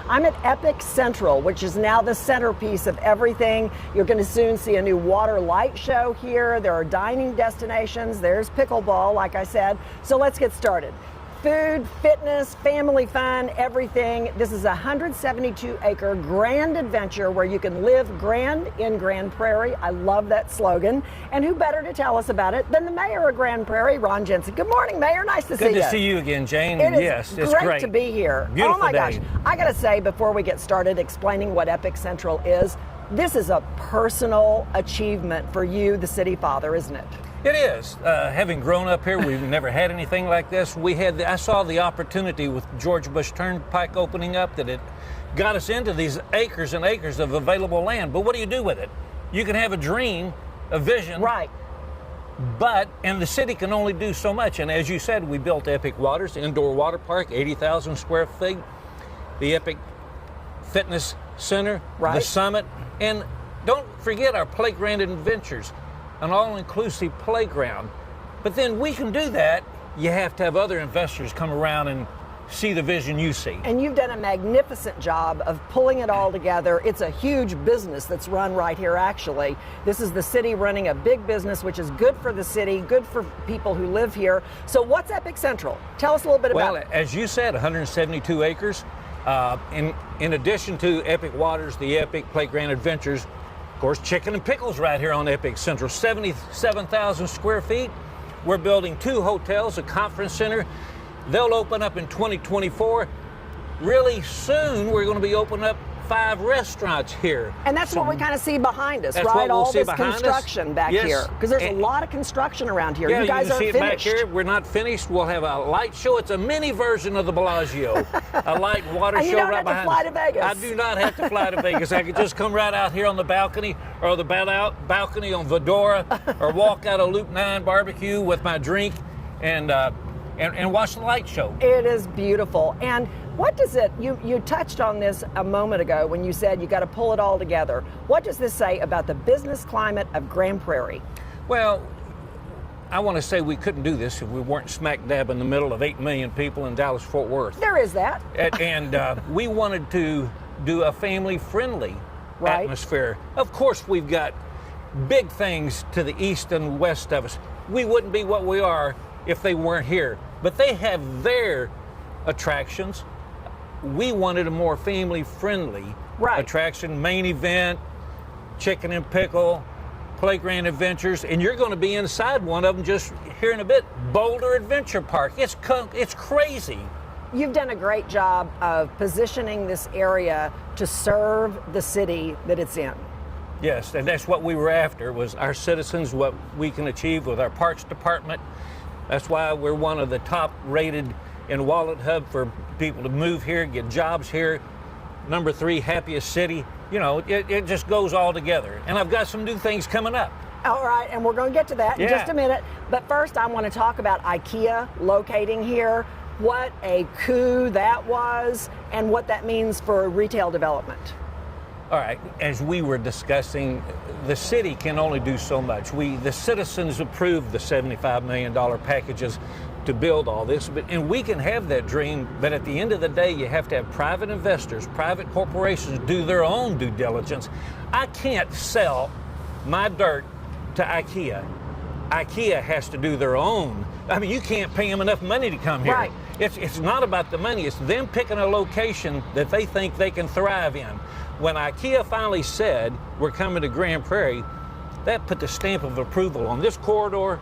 I'm at Epic Central, which is now the centerpiece of everything. You're going to soon see a new water light show here. There are dining destinations. There's pickleball, like I said. So let's get started. Food, fitness, family fun, everything. This is a 172-acre grand adventure where you can live grand in Grand Prairie. I love that slogan. And who better to tell us about it than the mayor of Grand Prairie, Ron Jensen. Good morning, Mayor. Nice to see you. Good to see you again, Jane. Yes, it's great to be here. Beautiful oh my day. gosh. I got to say, before we get started explaining what Epic Central is, this is a personal achievement for you, the city father, isn't it? It is. Having grown up here, we've never had anything like this. I saw the opportunity with George Bush Turnpike opening up that it got us into these acres and acres of available land. But what do you do with it? You can have a dream, a vision. Right. And the city can only do so much. And as you said, we built Epic Waters, indoor water park, 80,000 square feet, the Epic Fitness Center, the Summit, and don't forget our playground adventures. An all-inclusive playground. But then we can do that. You have to have other investors come around and see the vision you see. And you've done a magnificent job of pulling it all together. It's a huge business that's run right here, actually. This is the city running a big business, which is good for the city, good for people who live here. So what's Epic Central? Tell us a little bit about it. Well, as you said, 172 acres. In addition to Epic Waters, the Epic Playground Adventures, of course, chicken and pickles right here on Epic Central, 77,000 square feet. We're building 2 hotels, a conference center. They'll open up in 2024. Really soon, we're going to be opening up 5 restaurants here. And that's what we kind of see behind us, that's right? What we'll all see this construction back here. Because there's a lot of construction around here. Yeah, you guys can see aren't it finished. back here. We're not finished. We'll have a light show. It's a mini version of the Bellagio. A light water and show you don't right have behind to fly us. to Vegas. I do not have to fly to Vegas. I could just come right out here on the balcony or the balcony on Vedora or walk out of Loop 9 barbecue with my drink and watch the light show. It is beautiful. And what does it, you touched on this a moment ago when you said you got to pull it all together. What does this say about the business climate of Grand Prairie? Well, I want to say we couldn't do this if we weren't smack dab in the middle of 8 million people in Dallas-Fort Worth. There is that. And we wanted to do a family-friendly atmosphere. Of course, we've got big things to the east and west of us. We wouldn't be what we are if they weren't here. But they have their attractions. We wanted a more family-friendly attraction, main event, chicken and pickle, playground adventures, and you're going to be inside one of them just here in a bit. Boulder Adventure Park. It's crazy. You've done a great job of positioning this area to serve the city that it's in. Yes, and that's what we were after, was our citizens, what we can achieve with our Parks Department. That's why we're one of the top rated in Wallet Hub for people to move here, get jobs here. Number 3, happiest city. You know, it just goes all together. And I've got some new things coming up. All right, and we're going to get to that in just a minute. But first, I want to talk about IKEA locating here. What a coup that was, and what that means for retail development. All right, as we were discussing, the city can only do so much. The citizens approved the $75 million packages to build all this, and we can have that dream, but at the end of the day, you have to have private investors, private corporations do their own due diligence. I can't sell my dirt to IKEA. IKEA has to do their own. I mean, you can't pay them enough money to come here. Right. It's not about the money, it's them picking a location that they think they can thrive in. When IKEA finally said, we're coming to Grand Prairie, that put the stamp of approval on this corridor,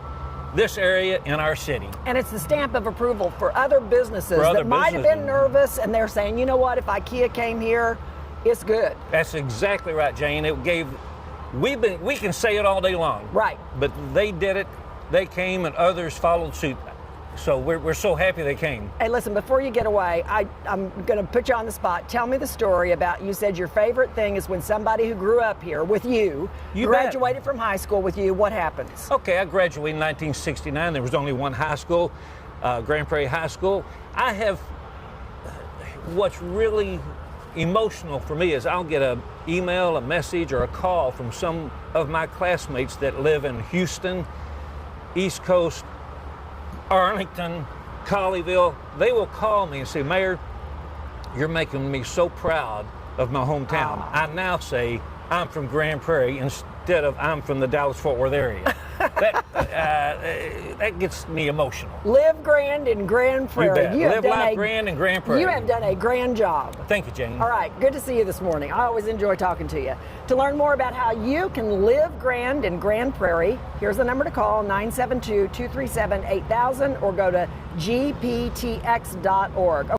this area in our city. And it's the stamp of approval for other businesses that might have been nervous, and they're saying, you know what, if IKEA came here, it's good. That's exactly right, Jane. We can say it all day long. Right. But they did it, they came, and others followed suit. So we're so happy they came. Hey, listen, before you get away, I'm going to put you on the spot. Tell me the story about, you said your favorite thing is when somebody who grew up here with you graduated from high school with you. What happens? Okay, I graduated in 1969. There was only one high school, Grand Prairie High School. What's really emotional for me is I'll get an email, a message, or a call from some of my classmates that live in Houston, East Coast, Arlington, Colleyville. They will call me and say, Mayor, You're making me so proud of my hometown. I now say I'm from Grand Prairie instead of I'm from the Dallas-Fort Worth area. That gets me emotional. Live grand in Grand Prairie. You bet. Live life grand in Grand Prairie. You have done a grand job. Thank you, Jane. All right, good to see you this morning. I always enjoy talking to you. To learn more about how you can live grand in Grand Prairie, here's the number to call, 972-237-8000, or go to gptx.org.